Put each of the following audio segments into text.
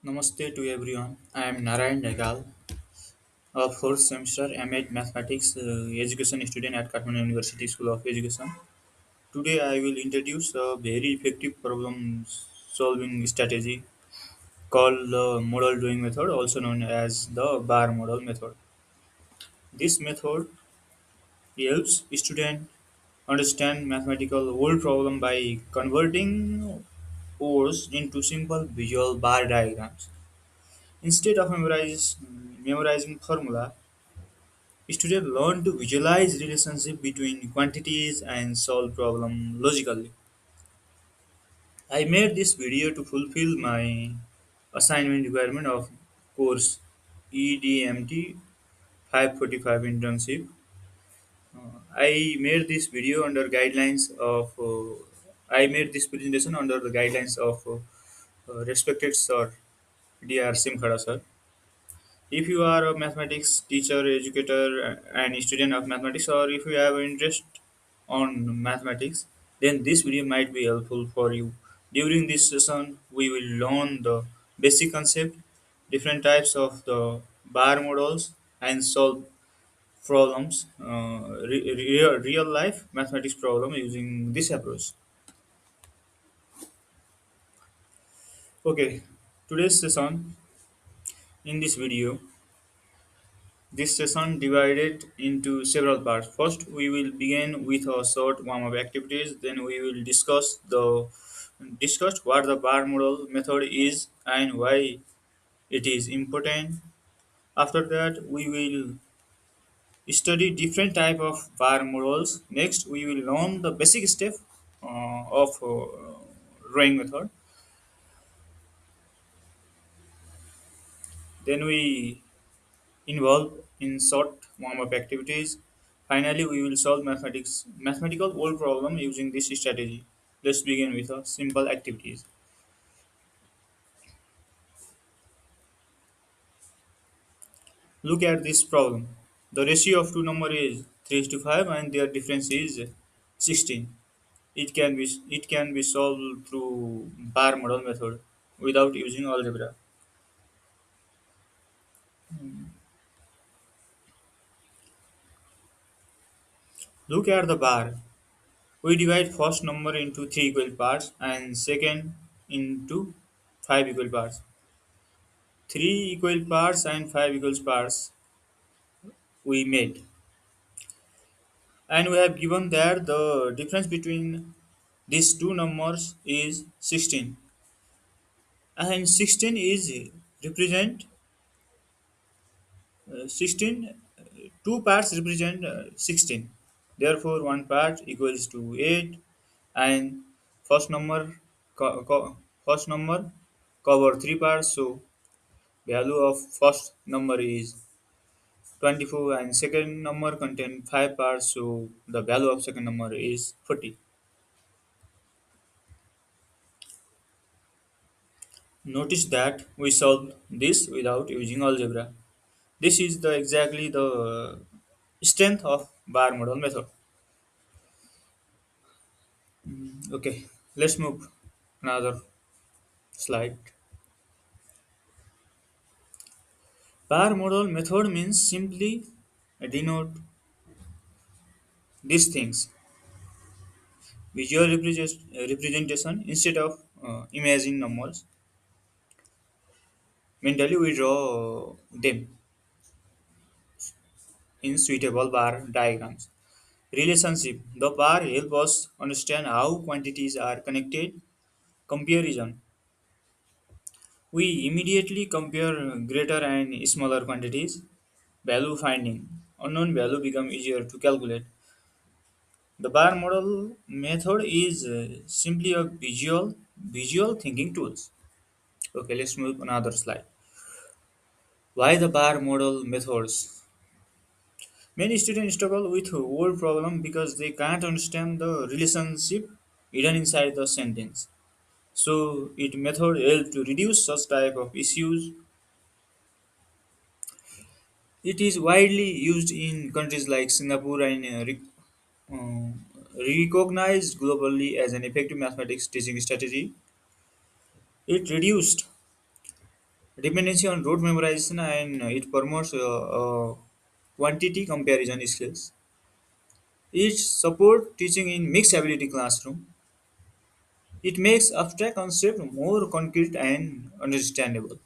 Namaste to everyone. I am Narayan Dhakal, a fourth semester MA Mathematics education student at Kathmandu University School of Education. Today I will introduce a very effective problem solving strategy called the model drawing method, also known as the bar model method. This method helps students understand mathematical whole problem by converting words into simple visual bar diagrams. Instead of memorizing formula, students learn to visualize relationship between quantities and solve problem logically. I made this video to fulfill my assignment requirement of course EDMT 545 internship. I made this video under guidelines of I made this presentation under the guidelines of respected sir Dr. Simkhada sir. If you are a mathematics teacher, educator, and student of mathematics, or if you have interest on mathematics, then this video might be helpful for you. During this session, we will learn the basic concept, different types of the bar models, and solve problems, real life mathematics problem using this approach. Okay, today's session in this video. This session divided into several parts. First, we will begin with a short warm-up activities. Then we will discuss what the bar model method is and why it is important. After that, we will study different type of bar models. Next, we will learn the basic step of drawing method. Then we involved in short warm-up activities. Finally, we will solve mathematical whole problem using this strategy. Let's begin with a simple activities. Look at this problem. The ratio of two number is 3 to 5 and their difference is 16. It can be solved through bar model method without using algebra. Look at the bar. We divide first number into three equal parts and second into five equal parts. Three equal parts and five equal parts we made, and we have given that the difference between these two numbers is 16, and 16 is represent 16 two parts represent 16, therefore one part equals to 8, and first number first number cover three parts, so value of first number is 24 and second number contain 5 parts, so the value of second number is 40. Notice that we solved this without using algebra. This is the exactly the strength of bar model method. Okay, let's move another slide. Bar model method means simply denote these things: visual representation instead of imaging numbers. Mentally we draw them in suitable bar diagrams. Relationship. The bar help us understand how quantities are connected. Comparison. We immediately compare greater and smaller quantities. Value finding. Unknown value become easier to calculate. The bar model method is simply a visual thinking tools. Okay, let's move another slide. Why the bar model methods? Many students struggle with word problem because they can't understand the relationship hidden inside the sentence. So it method help to reduce such type of issues. It is widely used in countries like Singapore and recognized globally as an effective mathematics teaching strategy. It reduced dependency on rote memorization, and it promotes quantity comparison skills. It supports teaching in mixed ability classroom. It makes abstract concept more concrete and understandable.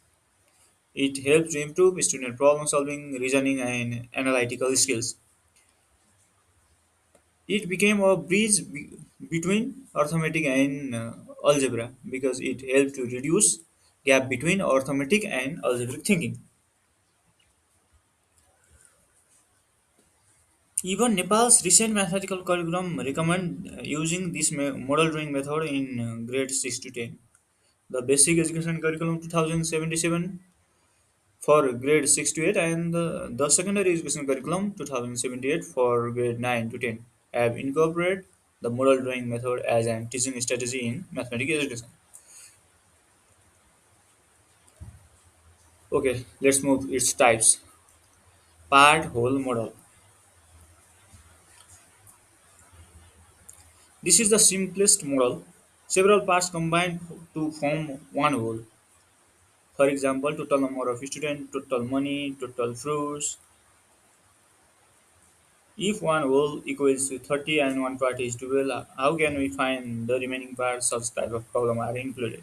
It helps to improve student problem solving, reasoning, and analytical skills. It became a bridge between arithmetic and algebra because it helped to reduce gap between arithmetic and algebraic thinking. Even Nepal's recent mathematical curriculum recommend using this model drawing method in grade 6 to 10. The basic education curriculum 2077 for grade 6 to 8 and the secondary education curriculum 2078 for grade 9 to 10 have incorporated the model drawing method as an teaching strategy in mathematics education. Okay, let's move its types. Part whole model. This is the simplest model. Several parts combined to form one whole. For example, total number of students, total money, total fruits. If one whole equals to 30 and one part is 12, how can we find the remaining parts? Such type of problem are included.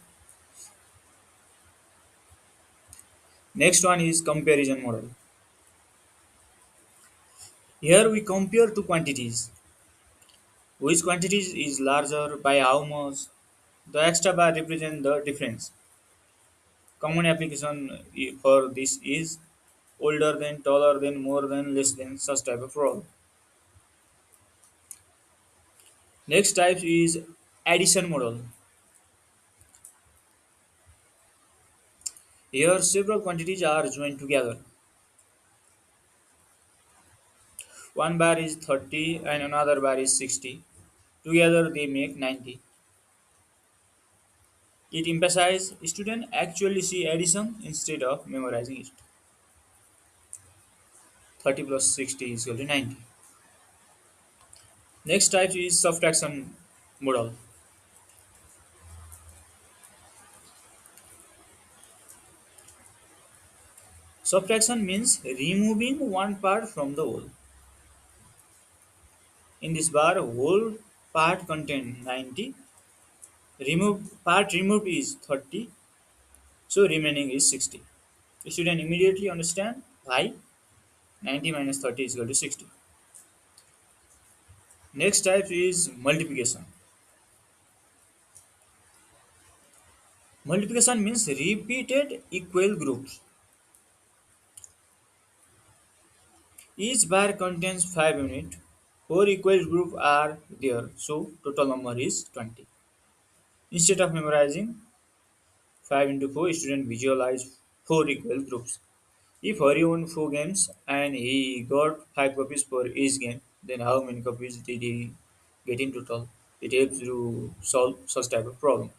Next one is comparison model. Here we compare two quantities. Which quantity is larger by how much? The extra bar represents the difference. Common application for this is older than, taller than, more than, less than, such type of role. Next type is addition model. Here several quantities are joined together. One bar is 30 and another bar is 60. Together they make 90. It emphasizes students actually see addition instead of memorizing it. 30 plus 60 is equal to 90. Next type is subtraction model. Subtraction means removing one part from the whole. In this bar, whole part contain 90. Removed is 30, so remaining is 60. The student immediately understand why 90 minus 30 is equal to 60. Next type is multiplication. Multiplication means repeated equal groups. Each bar contains 5 units. 4 equal groups are there, so total number is 20. Instead of memorizing 5 into 4, student visualize 4 equal groups. If Hari won 4 games and he got 5 copies for each game, then how many copies did he get in total? It helps to solve such type of problem.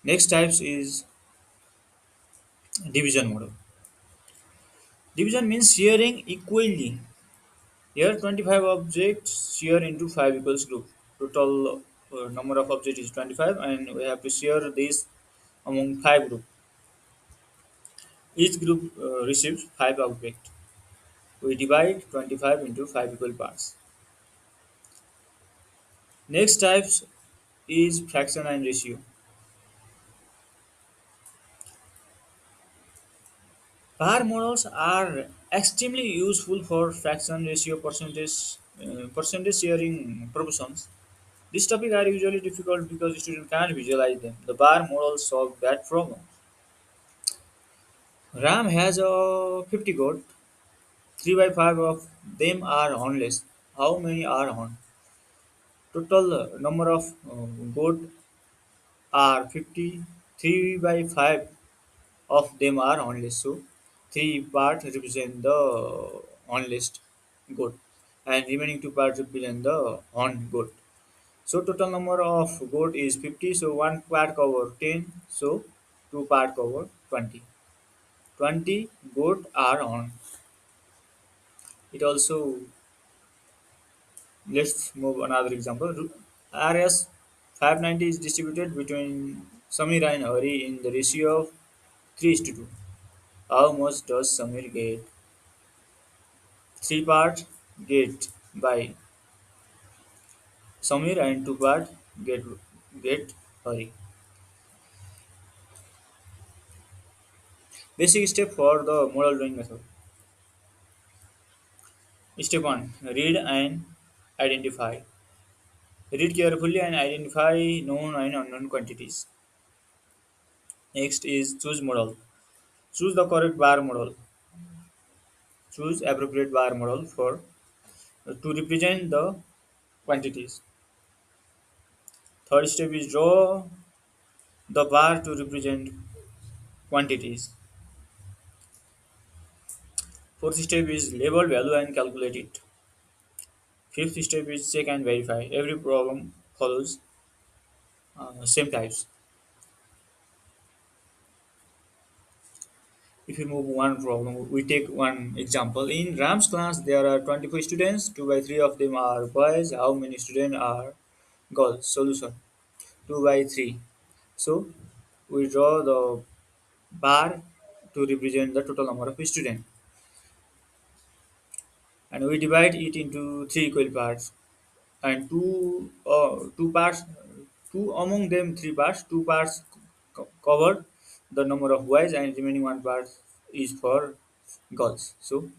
Next types is division model. Division means sharing equally. Here 25 objects share into 5 equals group. Total number of objects is 25 and we have to share this among 5 groups. Each group receives 5 objects. We divide 25 into 5 equal parts. Next types is fraction and ratio. Bar models are extremely useful for fraction, ratio, percentage sharing proportions. These topics are usually difficult because students can't visualize them. The bar models solve that problem. RAM has a 50 code. 3 by 5 of them are hornless. How many are horn? Total number of goat are 50. 3 by 5 of them are hornless. So 3 parts represent the hornless goat and remaining 2 parts represent the horn goat. So total number of goat is 50. So 1 part cover 10. So 2 part cover 20. 20 goat are on. It also, let's move another example. RS 590 is distributed between Samir and Hari in the ratio of 3 is to 2. How much does Samir get? 3 part get by Samir and 2 part get Hari. Basic step for the model drawing method. Step 1. Read and identify. Read carefully and identify known and unknown quantities. Next is choose model. Choose the correct bar model. Choose appropriate bar model for to represent the quantities. Third step is draw the bar to represent quantities. Fourth step is label value and calculate it. Fifth step is check and verify. Every problem follows same types. If we move one problem, we take one example. In Ram's class, there are 24 students. 2 by 3 of them are boys. How many students are girls? Solution 2 by 3. So we draw the bar to represent the total number of students, and we divide it into three equal parts, and two parts, two among them three parts, two parts cover the number of boys, and remaining one part is for girls. So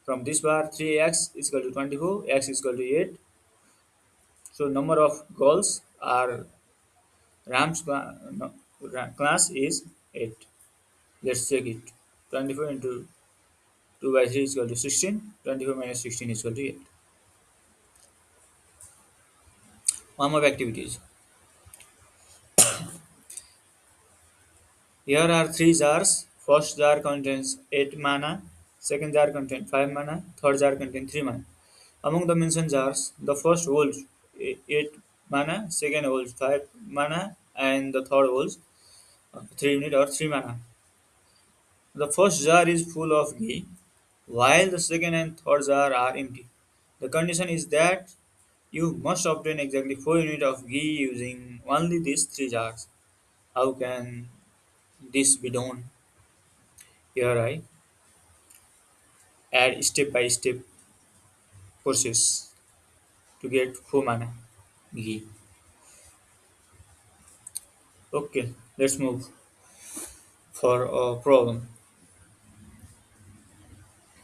from this bar, 3x is equal to 24, x is equal to 8. So number of girls are Ram's no, class is 8. Let's check it. 24 into 2 by 3 is equal to 16. 24 minus 16 is equal to 8. Warm-up activities. Here are three jars. First jar contains 8 mana. Second jar contains 5 mana. Third jar contains 3 mana. Among the mentioned jars, the first holds 8 mana, second holds 5 mana, and the third holds 3 unit or 3 mana. The first jar is full of ghee, while the second and third jar are empty. The condition is that you must obtain exactly 4 units of ghee using only these 3 jars. How can this be done? Here I add step by step process to get 4 mana ghee. Okay, let's move for a problem.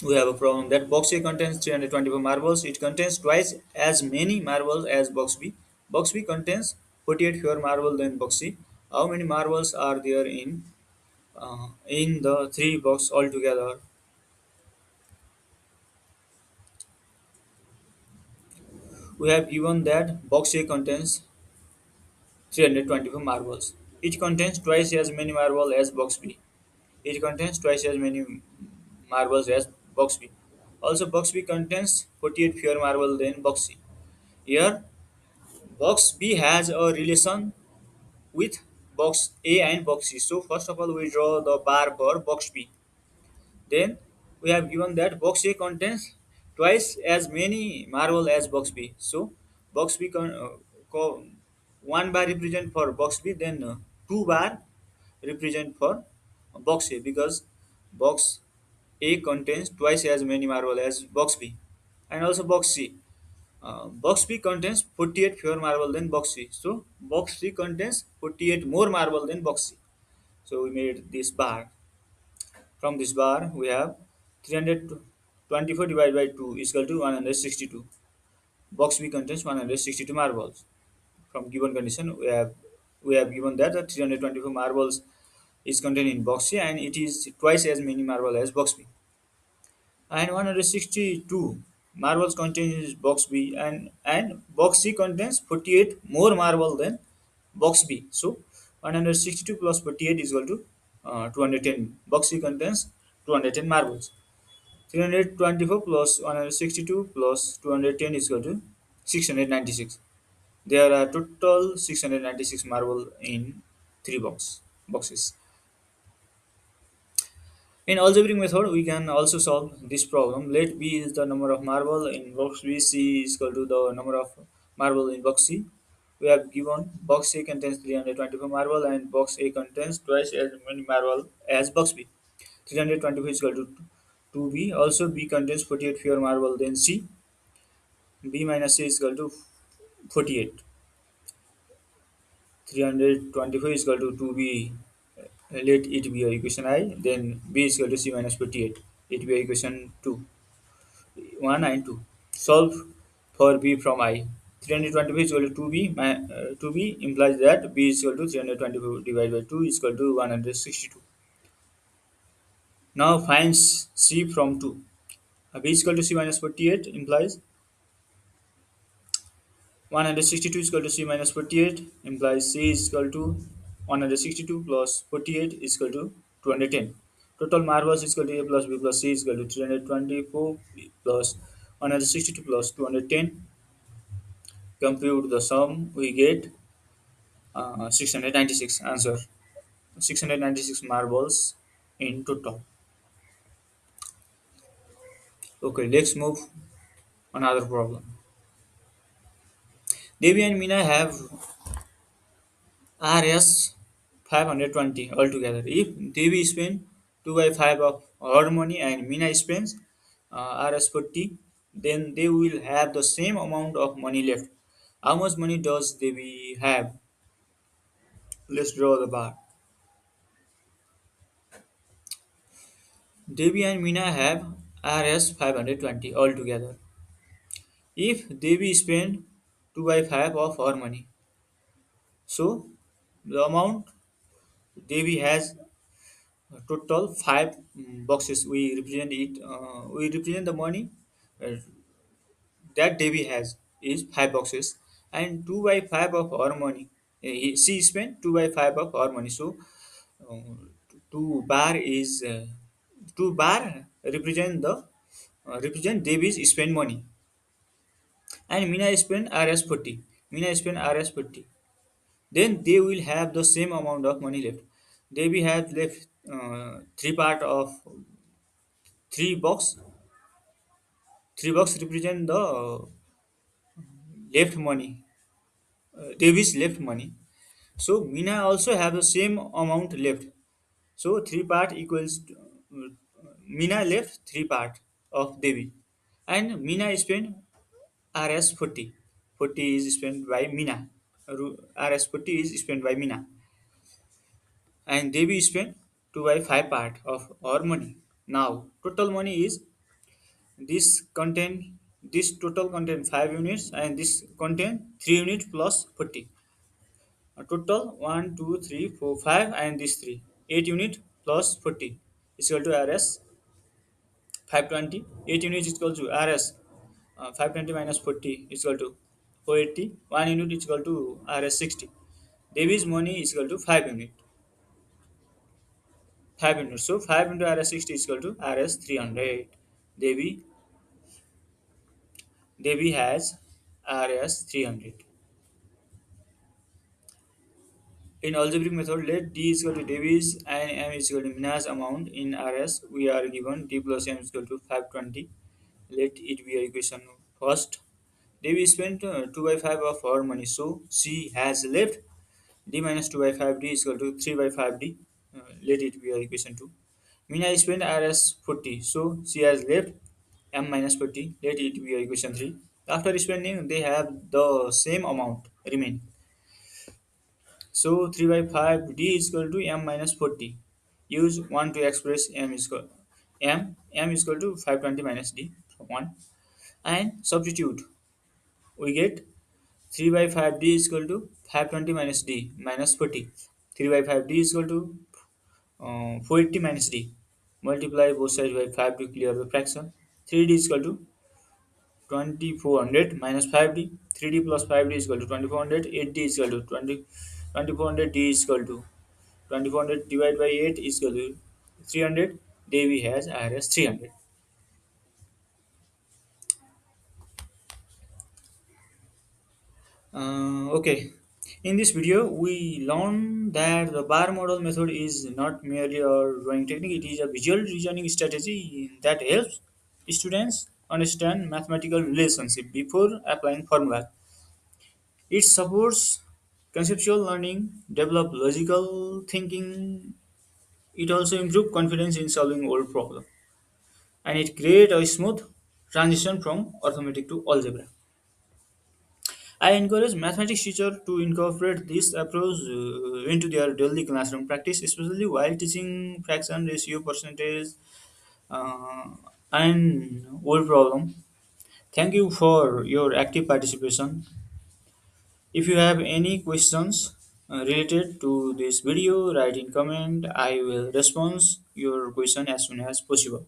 We have a problem that box A contains 324 marbles. It contains twice as many marbles as box B. Box B contains 48 fewer marbles than box C. How many marbles are there in the three box altogether? We have given that box A contains 324 marbles. It contains twice as many marbles as box B. It contains twice as many marbles as box B. Also, box B contains 48 fewer marbles than box C. Here, box B has a relation with box A and box C. So, first of all, we draw the bar for box B. Then, we have given that box A contains twice as many marbles as box B. So, box B one bar represent for box B, then two bar represent for box A, because box A contains twice as many marble as box B. And also box C. Box B contains 48 fewer marble than box C. So box C contains 48 more marble than box C. So we made this bar. From this bar we have 324 divided by 2 is equal to 162. Box B contains 162 marbles. From given condition we have given that the 324 marbles is contained in box C, and it is twice as many marble as box B. And 162 marbles contained in box B, and box C contains 48 more marble than box B. So 162 plus 48 is equal to 210. Box C contains 210 marbles. 324 plus 162 plus 210 is equal to 696. There are total 696 marble in three boxes. In algebraic method, we can also solve this problem. Let B is the number of marble in box B, C is equal to the number of marble in box C. We have given box A contains 324 marble and box A contains twice as many marble as box B. 324 is equal to 2B. Also, B contains 48 fewer marble than C. B minus C is equal to 48. 324 is equal to 2B. Let it be a equation I. Then B is equal to C minus 48. It be a equation 2. 1 and 2. Solve for B from I. 325 is equal to 2B. 2B implies that B is equal to 324 divided by 2 is equal to 162. Now find C from 2. B is equal to C minus 48 implies 162 is equal to C minus 48 implies C is equal to 162 plus 48 is equal to 210. Total marbles is equal to A plus B plus C is equal to 324 plus 162 plus 210. Compute the sum, we get 696. Answer 696 marbles in total. Okay, let's move another problem. Devi and Meena have Rs 520 altogether. If Devi spends 2 by 5 of her money and Meena spends Rs 40, then they will have the same amount of money left. How much money does Devi have? Let's draw the bar. Devi and Meena have Rs 520 altogether. If Devi spend 2 by 5 of her money, so the amount Devi has total 5 boxes. We represent it. We represent the money uh, that Devi has is 5 boxes, and 2 by 5 of our money. She spent 2 by 5 of our money. So uh, 2 bar is 2 bar represent Devi's spent money, and Mina spent Rs 40. Mina spent Rs 40. Then they will have the same amount of money left. Devi have left 3 part of 3 box. 3 box represent the left money. Devi's left money. So Mina also have the same amount left. So 3 part equals Mina left 3 part of Devi, and Mina spent Rs 40. 40 is spent by Mina. Rs 40 is spent by Mina, and Devi spent 2 by 5 part of our money. Now total money is this contain this total contain 5 units and this contain 3 units plus 40. A total 1, 2, 3, 4, 5 and this 3. 8 unit plus 40 is equal to Rs 520. 8 units is equal to Rs 520 minus 40 is equal to 480. 1 unit is equal to Rs 60. Devi's money is equal to 5 unit. 5 units. So 5 into Rs 60 is equal to Rs 300. Devi Devi has Rs 300. In algebraic method, let D is equal to Davis and M is equal to Mina's amount. In Rs, we are given D plus M is equal to 520. Let it be a equation first. Davis spent 2 by 5 of her money, so she has left D minus 2 by 5D is equal to 3 by 5D. Let it be a equation 2. Mina spent Rs 40, so she has left M minus 40. Let it be a equation 3. After spending, they have the same amount remain. So 3 by 5 d is equal to m minus 40. Use 1 to express m is equal to 520 minus d from 1 and substitute. We get 3 by 5 d is equal to 520 minus d minus 40. 3 by 5 d is equal to 480 minus d. Multiply both sides by 5 to clear the fraction. 3d is equal to 2400 minus 5d. 3d plus 5d is equal to 2400. 8d is equal to 2400. D is equal to 2400 divided by 8 is equal to 300. Devi has Rs 300. Okay. In this video, we learned that the bar model method is not merely a drawing technique, it is a visual reasoning strategy that helps students understand mathematical relationship before applying formula. It supports conceptual learning, develop logical thinking. It also improves confidence in solving old problems, and it creates a smooth transition from arithmetic to algebra. I encourage mathematics teachers to incorporate this approach into their daily classroom practice, especially while teaching fraction, ratio, percentage, uh, and word problem. Thank you for your active participation. If you have any questions related to this video, write in comment. I will respond your question as soon as possible.